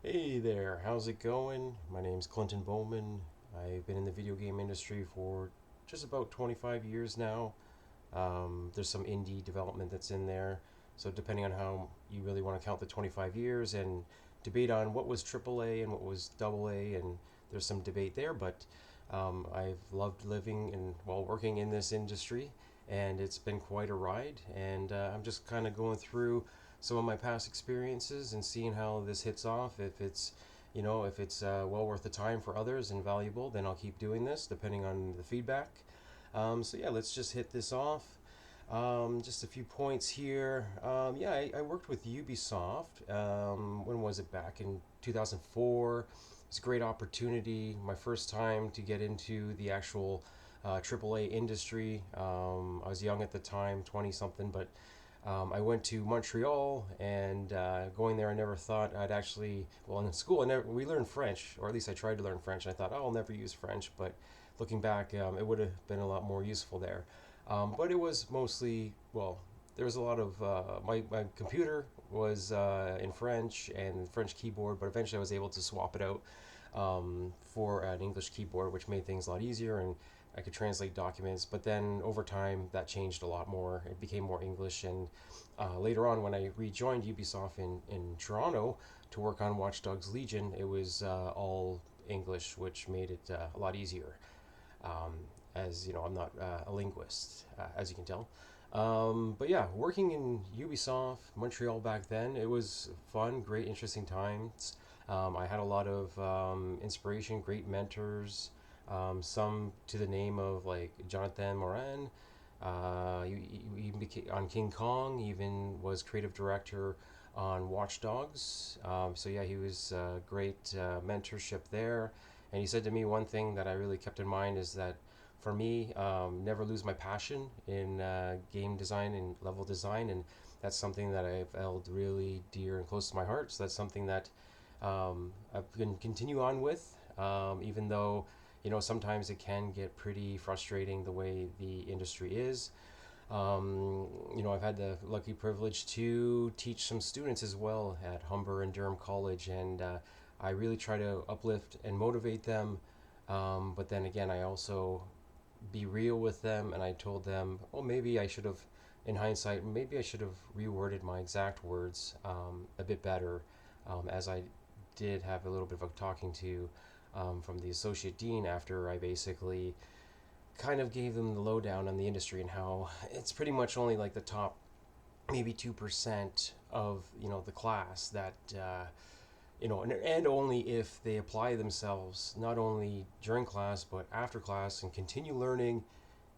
Hey there, how's it going? My name's Clinton Bowman. I've been in the video game industry for just about 25 years now. There's some indie development that's in there, so depending on how you really want to count the 25 years and debate on what was AAA and what was AA, and there's some debate there, but I've loved living and while working in this industry, and it's been quite a ride, and I'm just kind of going through some of my past experiences and seeing how this hits off. If it's well worth the time for others and valuable, then I'll keep doing this depending on the feedback. So yeah, let's just hit this off. Just a few points here. I worked with Ubisoft. When was it? Back in 2004. It's a great opportunity. My first time to get into the actual AAA industry. I was young at the time, 20 something, but I went to Montreal, and going there, I never thought I'd actually. Well, in school, we learned French, or at least I tried to learn French. And I thought, oh, I'll never use French, but looking back, it would have been a lot more useful there. But it was mostly, well, there was a lot of my computer was in French and French keyboard, but eventually I was able to swap it out for an English keyboard, which made things a lot easier, and I could translate documents. But then over time, that changed a lot more. It became more English, and later on, when I rejoined Ubisoft in Toronto to work on Watch Dogs Legion, it was all English, which made it a lot easier. Um, as you know, I'm not a linguist, as you can tell. But yeah, working in Ubisoft Montreal back then, it was fun, great, interesting times. I had a lot of inspiration, great mentors, some to the name of like Jonathan Morin. He even became on King Kong. Even was creative director on Watch Dogs. So yeah, he was great mentorship there. And he said to me one thing that I really kept in mind is that for me, never lose my passion in game design and level design, and that's something that I've held really dear and close to my heart. So that's something that I can continue on with, even though sometimes it can get pretty frustrating the way the industry is. I've had the lucky privilege to teach some students as well at Humber and Durham College, and I really try to uplift and motivate them. But then again, I also be real with them, and I told them, well, maybe I should have, in hindsight, maybe I should have reworded my exact words a bit better, as I did have a little bit of a talking to from the associate dean after I basically kind of gave them the lowdown on the industry and how it's pretty much only like the top maybe 2% of the class that and only if they apply themselves not only during class but after class and continue learning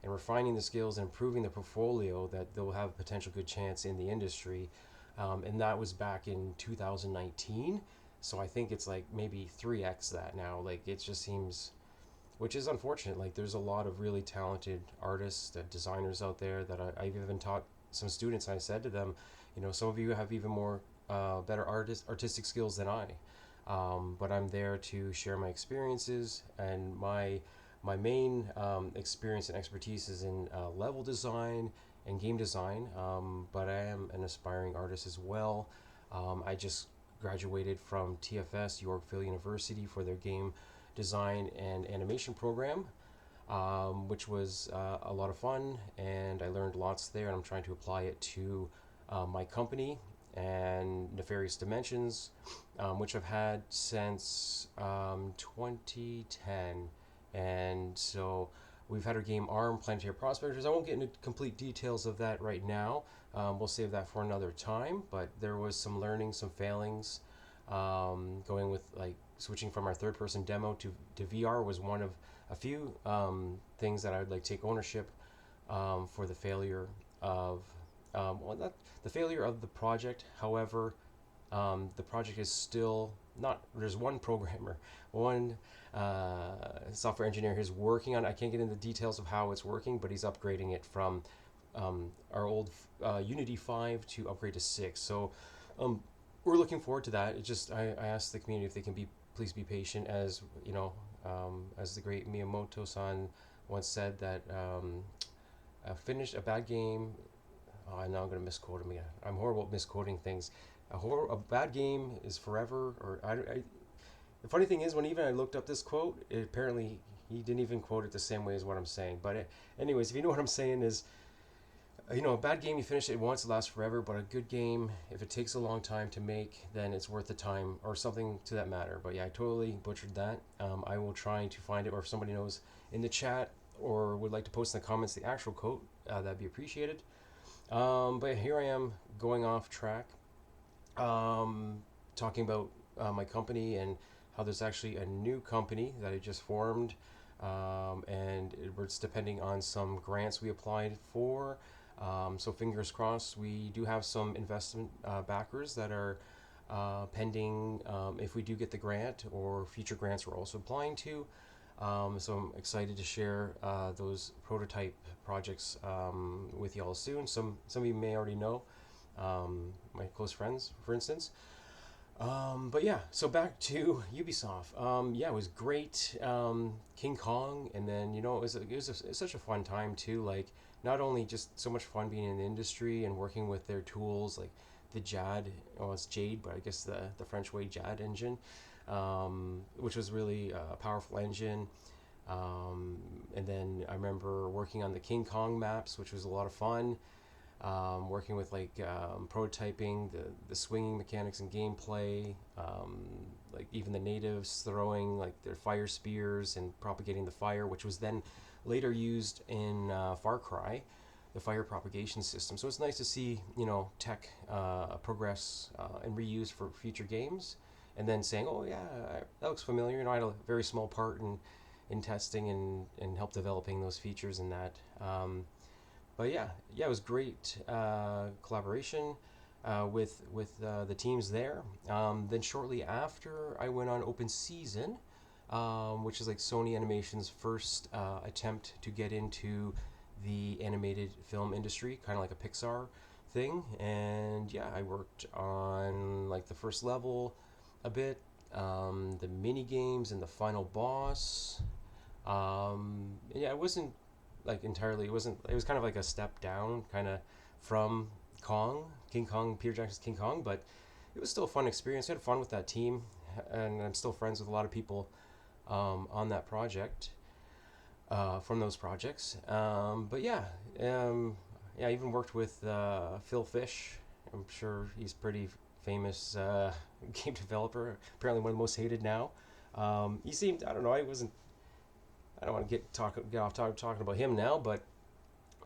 and refining the skills and improving the portfolio, that they'll have a potential good chance in the industry. And that was back in 2019. So I think it's like maybe 3x that now. Like it just seems, which is unfortunate. Like there's a lot of really talented artists, designers out there that I've even taught some students. And I said to them, some of you have even more better artistic skills than I. But I'm there to share my experiences, and my main experience and expertise is in level design and game design. But I am an aspiring artist as well. I just graduated from TFS Yorkville University for their game design and animation program, which was a lot of fun, and I learned lots there, and I'm trying to apply it to my company and Nefarious Dimensions, which I've had since 2010. And so we've had our game ARM, Planetary Prospectors. I won't get into complete details of that right now. We'll save that for another time, but there was some learning, some failings. Going with like switching from our third person demo to VR was one of a few things that I would like take ownership for the failure of not the failure of the project. However, the project is still not. There's one programmer, one software engineer who's working on it. I can't get into the details of how it's working, but he's upgrading it from our old Unity 5 to upgrade to 6. So we're looking forward to that. It just I asked the community if they can please be patient, as the great Miyamoto-san once said that finished a bad game. Oh, now I'm going to misquote him again. I'm horrible at misquoting things. a bad game is forever. Or the funny thing is, when even I looked up this quote, apparently he didn't even quote it the same way as what I'm saying. But anyways, if you know what I'm saying is, a bad game, you finish it once, it lasts forever, but a good game, if it takes a long time to make, then it's worth the time, or something to that matter. But yeah, I totally butchered that. I will try to find it, or if somebody knows in the chat or would like to post in the comments the actual quote, that'd be appreciated. But here I am going off track, talking about my company and how there's actually a new company that I just formed, and it's depending on some grants we applied for. So fingers crossed, we do have some investment backers that are pending if we do get the grant, or future grants we're also applying to. So I'm excited to share those prototype projects with y'all soon. Some of you may already know, my close friends, for instance. But yeah, so back to Ubisoft. Yeah, it was great. King Kong, and then it was such a fun time too. Like, not only just so much fun being in the industry and working with their tools, like the JAD, it's Jade, but I guess the French way JAD engine, which was really a powerful engine. And then I remember working on the King Kong maps, which was a lot of fun. Working with prototyping the swinging mechanics and gameplay, like even the natives throwing like their fire spears and propagating the fire, which was then later used in Far Cry, the fire propagation system. So it's nice to see tech progress and reuse for future games, and then saying, oh yeah, that looks familiar. I had a very small part in testing and help developing those features in that. But yeah, it was great collaboration with the teams there. Then shortly after, I went on Open Season, which is like Sony Animation's first attempt to get into the animated film industry, kind of like a Pixar thing. And yeah, I worked on like the first level a bit, the mini games and the final boss. Yeah, it wasn't like entirely, it was kind of like a step down kind of from King Kong, Peter Jackson's King Kong, but it was still a fun experience. I had fun with that team, and I'm still friends with a lot of people on that project, from those projects. But yeah, I even worked with Phil Fish. I'm sure he's pretty famous game developer, apparently one of the most hated now. He seemed, I don't know, I don't want to get off talking about him now, but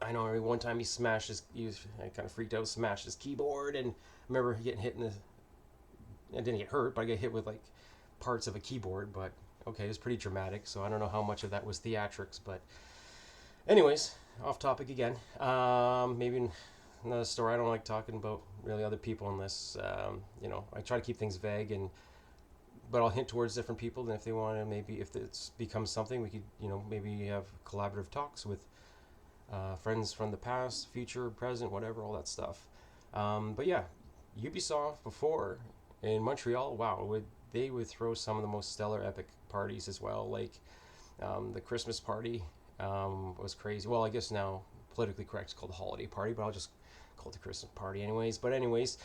I know one time I kind of freaked out, smashed his keyboard, and I remember getting hit I didn't get hurt, but I got hit with like parts of a keyboard. But okay, it was pretty dramatic, so I don't know how much of that was theatrics. But anyways, off topic again. Maybe another story. I don't like talking about really other people unless I try to keep things vague, but I'll hint towards different people. And if they want to, maybe if it becomes something, we could maybe have collaborative talks with friends from the past, future, present, whatever, all that stuff. But yeah, Ubisoft before in Montreal, wow, they would throw some of the most stellar epic parties as well. Like the Christmas party was crazy. Well, I guess now politically correct it's called the holiday party, but I'll just call it the Christmas party anyways. But anyways,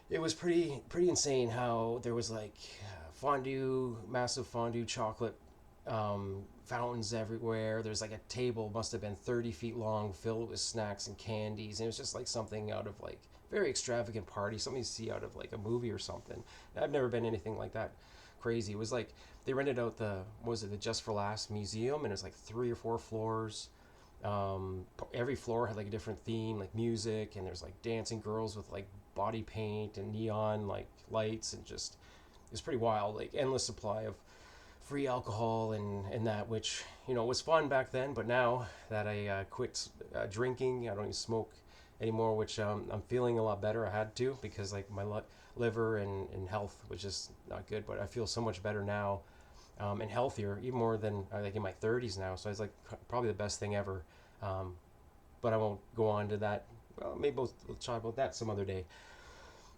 it was pretty insane how there was like fondue, massive fondue chocolate fountains everywhere. There's like a table, must have been 30 feet long, filled with snacks and candies. And it was just like something out of like very extravagant party, something you see out of like a movie or something. I've never been anything like that crazy. It was like they rented out the Just for Laughs museum, and it was like 3 or 4 floors. Every floor had like a different theme, like music, and there's like dancing girls with like body paint and neon like lights, and just it was pretty wild. Like endless supply of free alcohol and that, which was fun back then. But now that I quit drinking, I don't even smoke anymore, which I'm feeling a lot better. I had to, because like my liver and health was just not good, but I feel so much better now, and healthier, even more than like in my 30s now. So it's like probably the best thing ever. But I won't go on to that. Well, maybe we'll talk about that some other day.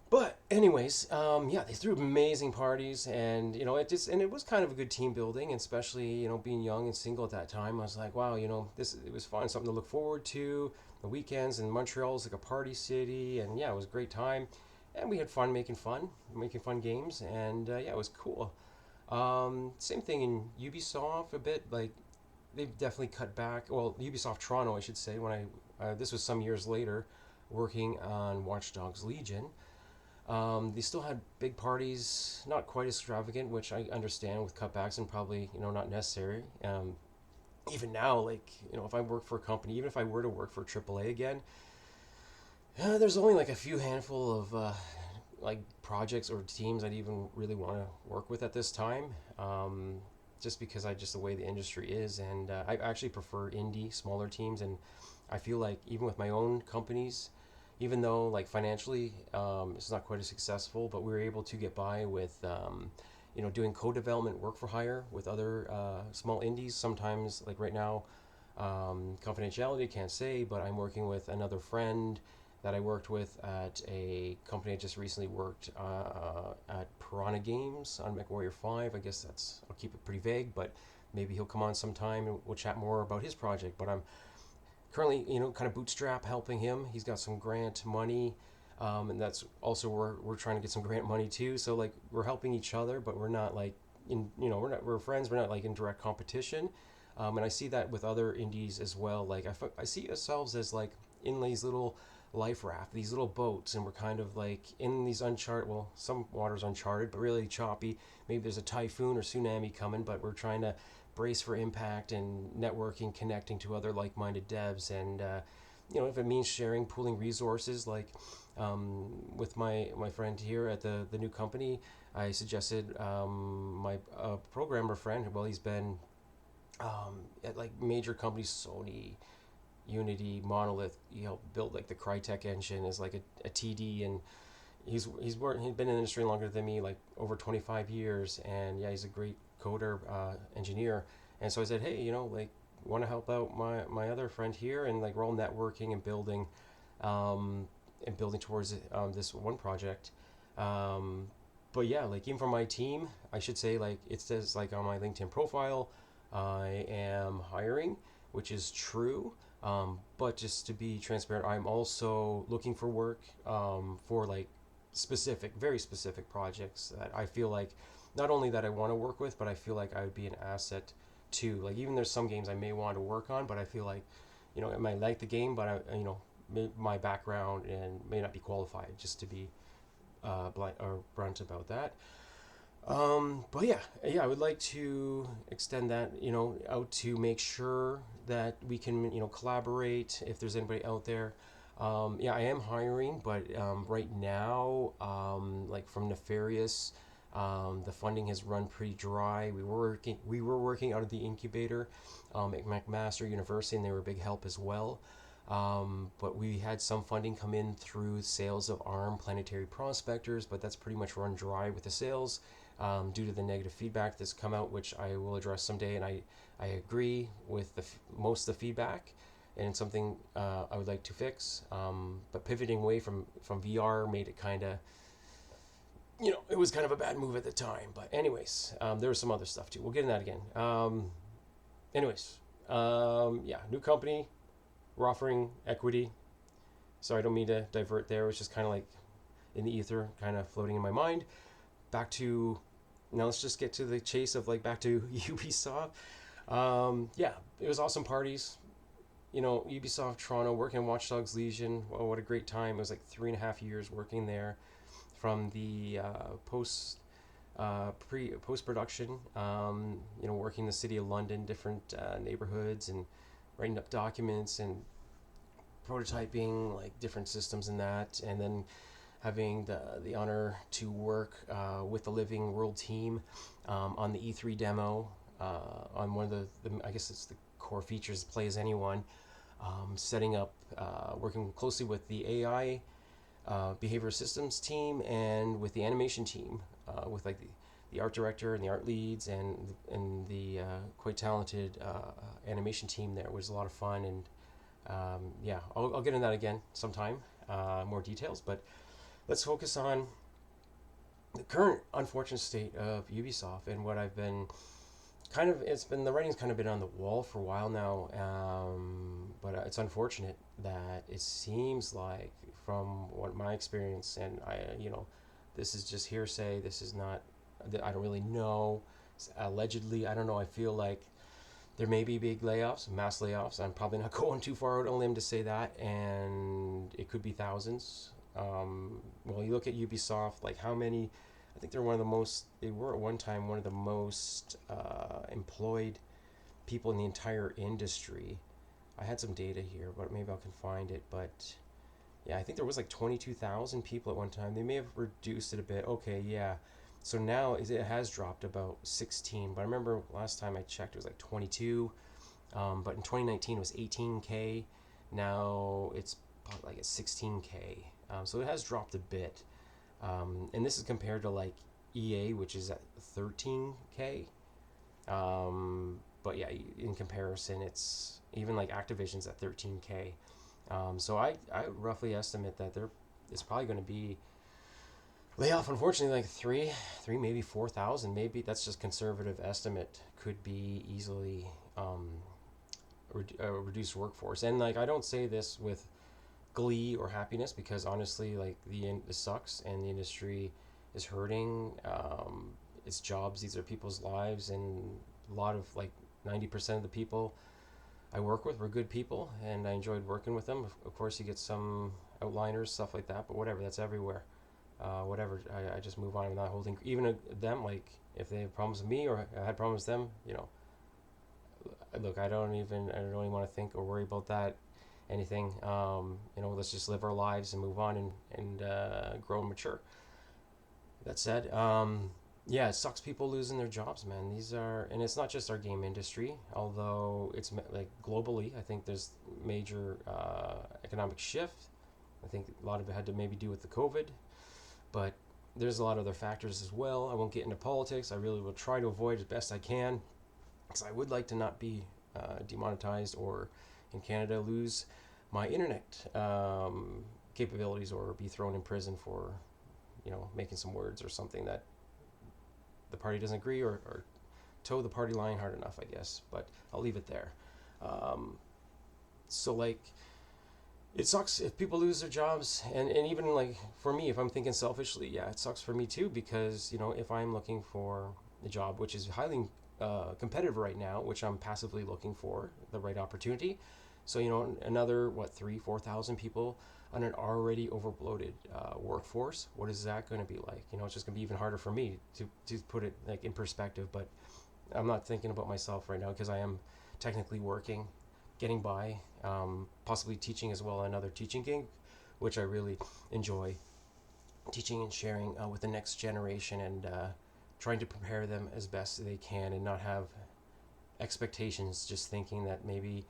But anyways, yeah, they threw amazing parties, and it was kind of a good team building, and especially being young and single at that time. I was like, wow, it was fun, something to look forward to. The weekends in Montreal is like a party city, and yeah, it was a great time. and we had fun making fun games, and yeah, it was cool. Same thing in Ubisoft a bit. Like they've definitely cut back. Well, Ubisoft Toronto, I should say. When this was some years later, working on Watch Dogs Legion. They still had big parties, not quite as extravagant, which I understand with cutbacks and probably not necessary. Even now, like if I work for a company, even if I were to work for AAA again, there's only like a few handful of like projects or teams I'd even really want to work with at this time. Just because the way the industry is, and I actually prefer indie, smaller teams, and I feel like even with my own companies, even though like financially it's not quite as successful, but we were able to get by with doing co-development work for hire with other small indies. Sometimes like right now, confidentiality can't say, but I'm working with another friend that I worked with at a company I just recently worked at Piranha Games on MechWarrior 5. I guess I'll keep it pretty vague, but maybe he'll come on sometime and we'll chat more about his project. But I'm currently, kind of bootstrap helping him. He's got some grant money, and that's also where we're trying to get some grant money too. So like we're helping each other, but we're not like we're friends. We're not like in direct competition. And I see that with other indies as well. Like I see ourselves as like in these little life raft, these little boats, and we're kind of like in these uncharted. Well, some water's uncharted, but really choppy. Maybe there's a typhoon or tsunami coming, but we're trying to brace for impact and networking, connecting to other like-minded devs, and if it means sharing, pooling resources, like with my friend here at the new company, I suggested my programmer friend. Well, he's been at like major companies, Sony, Unity, Monolith. He helped build like the Crytek engine as like a TD, and he's been in the industry longer than me, like over 25 years, and yeah, he's a great coder, engineer. And so I said, hey, like, want to help out my other friend here, and like we're all networking and building towards this one project. But yeah, like even for my team, I should say, like it says like on my LinkedIn profile, I am hiring, which is true. But just to be transparent, I'm also looking for work for like very specific projects that I feel like not only that I want to work with, but I feel like I would be an asset to. Like even there's some games I may want to work on, but I feel like I might like the game, but my background and may not be qualified, just to be blunt about that. But yeah, I would like to extend that, out to make sure that we can, collaborate if there's anybody out there. Yeah, I am hiring, but right now, like from Nefarious, the funding has run pretty dry. We were working out of the incubator at McMaster University, and they were a big help as well. But we had some funding come in through sales of ARM Planetary Prospectors, but that's pretty much run dry with the sales due to the negative feedback that's come out, which I will address someday. And I agree with most of the feedback, and it's something I would like to fix. But pivoting away from VR made it kind of, it was kind of a bad move at the time. But anyways, there was some other stuff too. We'll get in that again. Anyways, yeah, new company. We're offering equity. Sorry, I don't mean to divert there. It was just kind of like in the ether, kind of floating in my mind. Back to, now let's just get to the chase of like back to Ubisoft. Yeah, it was awesome parties. Ubisoft Toronto, working on Watch Dogs Legion. Oh, what a great time. It was like 3.5 years working there from the post production, working in the city of London, different neighborhoods, and writing up documents and prototyping like different systems and that, and then having the honor to work with the Living World team on the E3 demo on one of the I guess it's the core features, play as anyone, setting up, working closely with the AI behavior systems team and with the animation team, with like the art director and the art leads and the quite talented animation team. There was a lot of fun, and yeah, I'll get into that again sometime, more details, but let's focus on the current unfortunate state of Ubisoft and what I've been the writing's kind of been on the wall for a while now, but it's unfortunate that it seems like from what my experience, and this is just hearsay. This is not. I don't really know. Allegedly, I don't know. I feel like there may be big layoffs, mass layoffs. I'm probably not going too far out on a limb to say that, and it could be thousands. Well, you look at Ubisoft, like how many? I think they're one of the most. They were at one time one of the most employed people in the entire industry. I had some data here, but maybe I can find it. But yeah, I think there was like 22,000 people at one time. They may have reduced it a bit. Okay, yeah. So now it has dropped about 16. But I remember last time I checked, it was like 22. But in 2019, it was 18K. Now it's like at 16K. So it has dropped a bit. And this is compared to like EA, which is at 13K. But yeah, in comparison, it's even like Activision's at 13K. So I roughly estimate that it's probably going to be layoff, unfortunately, like three, maybe 4,000. Maybe that's just conservative estimate. Could be easily reduced workforce. And like I don't say this with glee or happiness, because honestly, like this sucks and the industry is hurting. It's jobs. These are people's lives, and a lot of like 90% of the people I work with were good people, and I enjoyed working with them. Of course, you get some outliners, stuff like that, but whatever. That's everywhere. Whatever. I just move on. I'm not holding even them. Like if they have problems with me or I had problems with them, look, I don't even want to think or worry about that. Anything. Let's just live our lives and move on and grow and mature. That said, yeah, it sucks people losing their jobs, man. And it's not just our game industry, although it's like globally, I think there's major economic shift. I think a lot of it had to maybe do with the COVID, but there's a lot of other factors as well. I won't get into politics. I really will try to avoid as best I can, because I would like to not be demonetized or in Canada lose my internet capabilities or be thrown in prison for making some words or something that the party doesn't agree or toe the party line hard enough, I guess. But I'll leave it there. So like it sucks if people lose their jobs, and even like for me, if I'm thinking selfishly, yeah, it sucks for me too, because if I'm looking for a job which is highly competitive right now, which I'm passively looking for the right opportunity. So another 4,000 people on an already overbloated workforce. What is that going to be like? It's just going to be even harder for me to put it like in perspective. But I'm not thinking about myself right now, because I am technically working, getting by, possibly teaching as well, another teaching gig, which I really enjoy, teaching and sharing with the next generation, and trying to prepare them as best they can and not have expectations, just thinking that maybe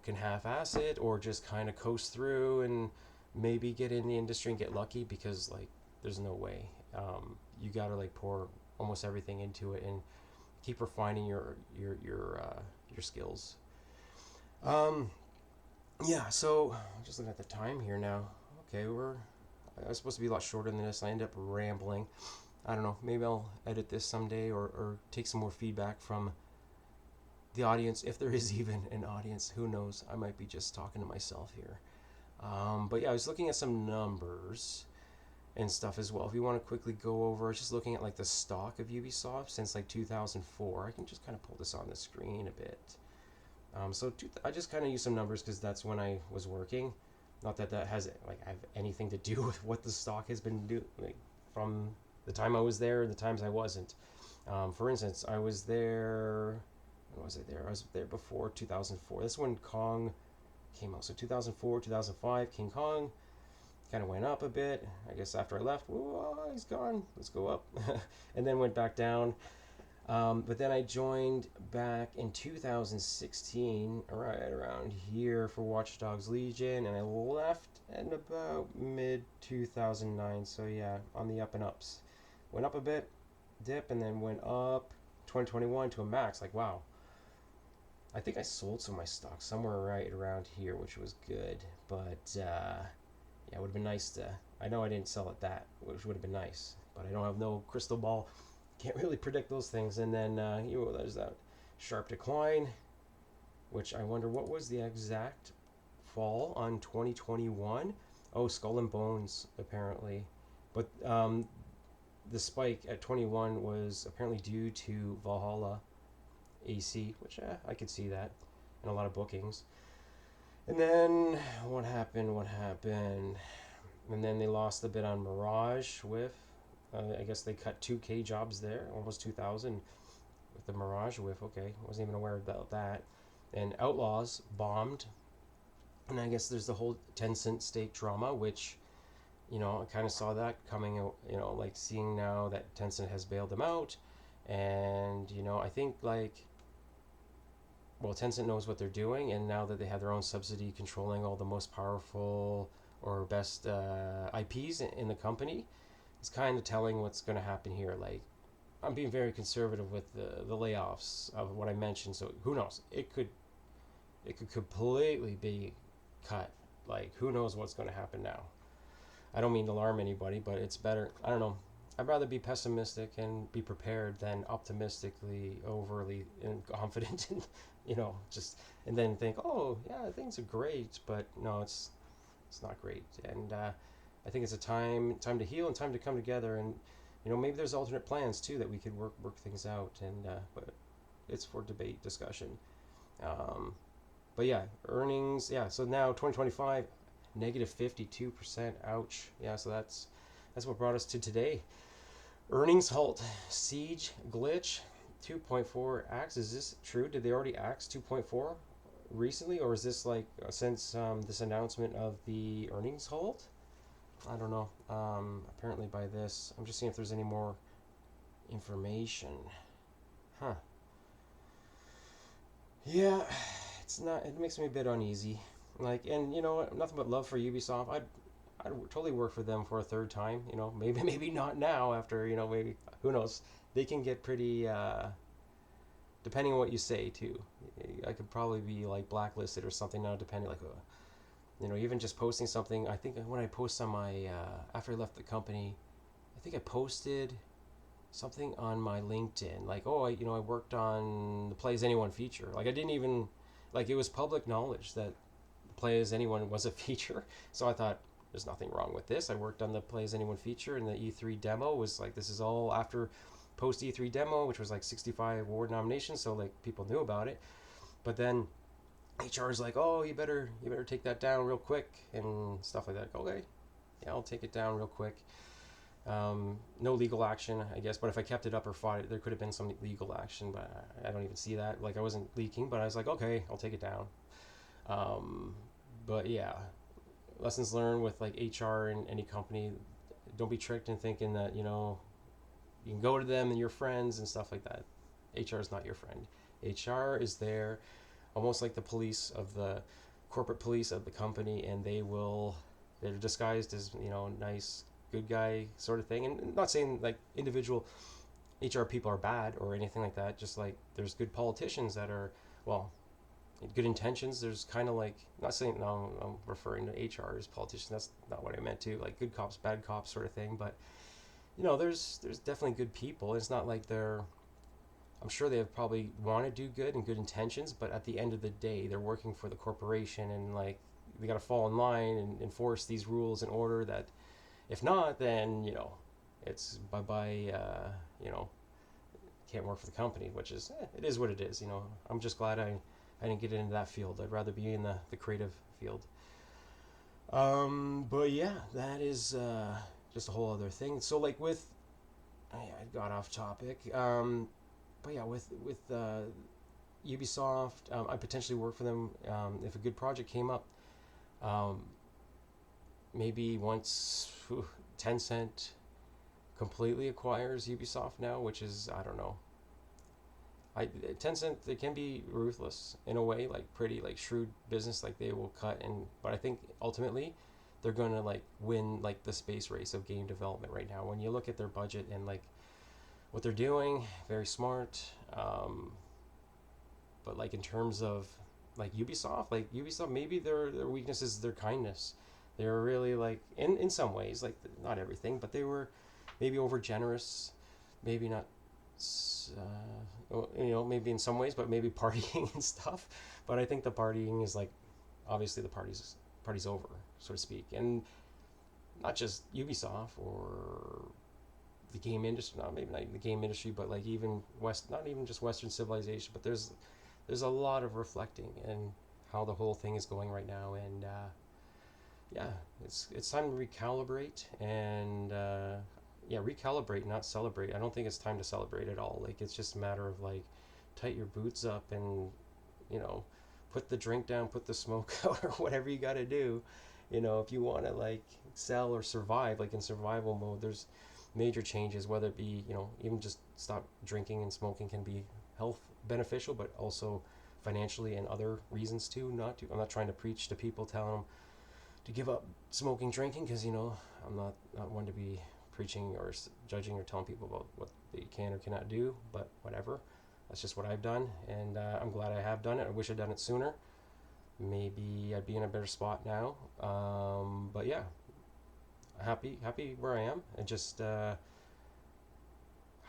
can half-ass it or just kind of coast through and maybe get in the industry and get lucky, because like there's no way. You gotta like pour almost everything into it and keep refining your skills. Yeah, so just looking at the time here now. Okay, I was supposed to be a lot shorter than this. I end up rambling. I don't know, maybe I'll edit this someday or take some more feedback from the audience, if there is even an audience. Who knows? I might be just talking to myself here. But yeah, I was looking at some numbers and stuff as well. If you want to quickly go over, I was just looking at like the stock of Ubisoft since like 2004. I can just kind of pull this on the screen a bit. I just kind of use some numbers because that's when I was working. Not that has have anything to do with what the stock has been doing from the time I was there and the times I wasn't. For instance, I was there. When was I there? I was there before 2004. This is when Kong came out. So 2004, 2005, King Kong kind of went up a bit. I guess after I left, he's gone. Let's go up. And then went back down. But then I joined back in 2016, right around here, for Watch Dogs Legion, and I left in about mid-2009. So yeah, on the up and ups. Went up a bit, dip, and then went up 2021 to a max. Like, wow. I think I sold some of my stock somewhere right around here, which was good. But yeah, it would have been nice to. I know I didn't sell at that, which would have been nice. But I don't have no crystal ball. Can't really predict those things. And then there's that sharp decline, which I wonder what was the exact fall on 2021. Oh, Skull and Bones apparently, but the spike at 21 was apparently due to Valhalla AC, which I could see that, and a lot of bookings. And then what happened? What happened? And then they lost a bit on Mirage with. I guess they cut 2K jobs there, almost 2,000 with the Mirage whiff. Okay, wasn't even aware about that. And Outlaws bombed, and I guess there's the whole Tencent stake drama, which I kind of saw that coming. Like seeing now that Tencent has bailed them out, and I think Tencent knows what they're doing, and now that they have their own subsidy controlling all the most powerful or best IPs in the company, it's kind of telling what's going to happen here. Like, I'm being very conservative with the layoffs of what I mentioned, so who knows? It could completely be cut. Like, who knows what's going to happen now? I don't mean to alarm anybody, but it's better. I don't know. I'd rather be pessimistic and be prepared than optimistically overly confident and just and then think, oh yeah, things are great, but no, it's not great. And I think it's a time to heal and time to come together, and maybe there's alternate plans too that we could work things out, and but it's for debate discussion. But yeah, earnings, yeah, so now 2025 negative 52%. Ouch. Yeah, so that's what brought us to today. Earnings halt. Siege glitch 2.4 axe. Is this true? Did they already axe 2.4 recently, or is this like since this announcement of the earnings halt? I don't know. Apparently by this, I'm just seeing if there's any more information. Huh. Yeah, it's not. It makes me a bit uneasy. Like, and nothing but love for Ubisoft. I'd totally work for them for a third time. Maybe not now. After maybe who knows? They can get pretty. Depending on what you say too. I could probably be like blacklisted or something now. Depending even just posting something. I think when I post on my after I left the company, I think I posted something on my LinkedIn like, oh, I worked on the Play as Anyone feature. Like I didn't even like it was public knowledge that Play as Anyone was a feature. So I thought there's nothing wrong with this. I worked on the Play as Anyone feature, and the E3 demo was like, this is all after post E3 demo, which was like 65 award nominations, so like people knew about it. But then HR is like, oh, you better take that down real quick and stuff like that. Okay, yeah, I'll take it down real quick. No legal action, I guess, but if I kept it up or fought it, there could have been some legal action, but I don't even see that. Like I wasn't leaking, but I was like, okay, I'll take it down. But yeah, lessons learned with like HR in any company. Don't be tricked in thinking that you can go to them and your friends and stuff like that. HR is not your friend. HR is there almost like the police of the corporate police of the company, and they're disguised as nice good guy sort of thing. And I'm not saying like individual HR people are bad or anything like that, just like there's good politicians that are good intentions. There's kind of like, not saying, no, I'm referring to HR as politicians, that's not what I meant to, like good cops bad cops sort of thing. But there's definitely good people. It's not like I'm sure they have probably want to do good and good intentions, but at the end of the day they're working for the corporation, and like they got to fall in line and enforce these rules in order that if not, then it's bye-bye. Can't work for the company, which is it is what it is. I'm just glad I didn't get into that field. I'd rather be in the creative field. But yeah, that is just a whole other thing. So like I got off topic. But yeah, with Ubisoft, I potentially work for them if a good project came up. Maybe once Tencent completely acquires Ubisoft now, which is, I don't know. Tencent, they can be ruthless in a way, like pretty like shrewd business, like they will cut, but I think ultimately they're gonna like win like the space race of game development right now. When you look at their budget and like what they're doing, very smart. But like in terms of like Ubisoft, maybe their weakness is their kindness. They were really like in some ways, like not everything, but they were maybe over generous, maybe not, maybe in some ways, but maybe partying and stuff. But I think the partying is like, obviously the party's over, so to speak. And not just Ubisoft or the game industry, not maybe not even the game industry, but like even not even just Western civilization, but there's a lot of reflecting and how the whole thing is going right now, and yeah, it's time to recalibrate and yeah, recalibrate, not celebrate. I don't think it's time to celebrate at all. Like it's just a matter of like tighten your boots up and you know put the drink down, put the smoke out, or whatever you got to do. You know, if you want to like sell or survive, like in survival mode, there's major changes, whether it be even just stop drinking and smoking can be health beneficial, but also financially and other reasons too. Not to, I'm not trying to preach to people telling them to give up smoking, drinking, because I'm not one to be preaching or judging or telling people about what they can or cannot do, but whatever. That's just what I've done, and I'm glad I have done it. I wish I'd done it sooner. Maybe I'd be in a better spot now. But yeah, happy where I am, and just how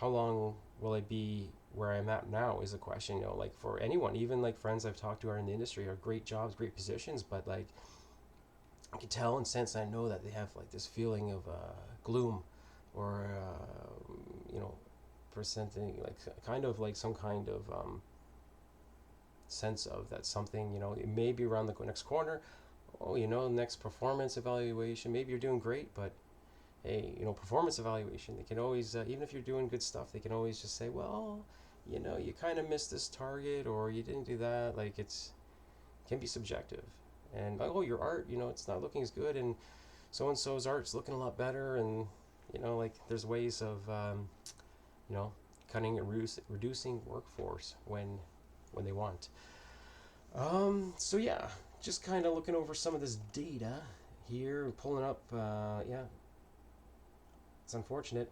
long will I be where I'm at now is a question. Like for anyone, even like friends I've talked to are in the industry, are great jobs, great positions, but like I can tell and sense, and I know that they have like this feeling of gloom, or presenting like kind of like some kind of sense of that something, it may be around the next corner. Oh, next performance evaluation, maybe you're doing great, but hey, performance evaluation, they can always even if you're doing good stuff, they can always just say, well, you kind of missed this target, or you didn't do that. Like it can be subjective, and like, oh, your art, it's not looking as good, and so and so's art's looking a lot better, and like there's ways of cutting and reducing workforce when they want. So yeah, just kind of looking over some of this data here and pulling up. Yeah, it's unfortunate.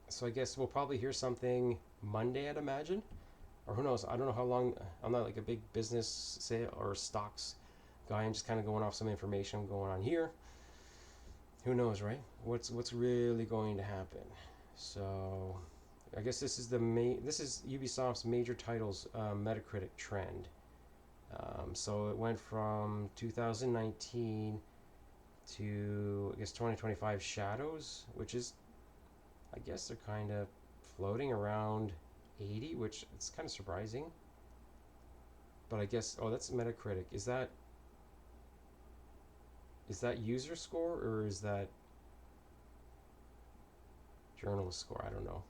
So I guess we'll probably hear something Monday, I'd imagine, or who knows? I don't know how long. I'm not like a big business sale or stocks guy. I'm just kind of going off some information going on here. Who knows, right? What's really going to happen? So I guess this is Ubisoft's major titles Metacritic trend. So it went from 2019 to I guess 2025 Shadows, which is, I guess they're kind of floating around 80, which it's kind of surprising. But I guess that's Metacritic. Is that user score, or is that journalist score? I don't know.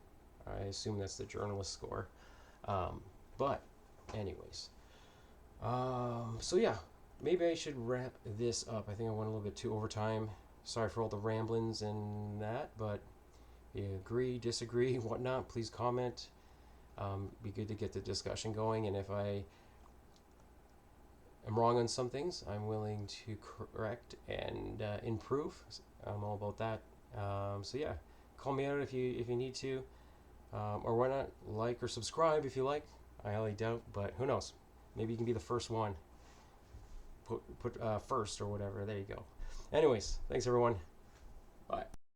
I assume that's the journalist score. But anyways, so yeah, maybe I should wrap this up. I think I went a little bit too overtime. Sorry for all the ramblings and that, but if you agree, disagree, whatnot, please comment. Be good to get the discussion going, and if I am wrong on some things, I'm willing to correct and improve. I'm all about that. So yeah, call me out if you need to, or why not like or subscribe if you like. I highly doubt, but who knows? Maybe you can be the first one. Put first or whatever. There you go. Anyways, thanks everyone.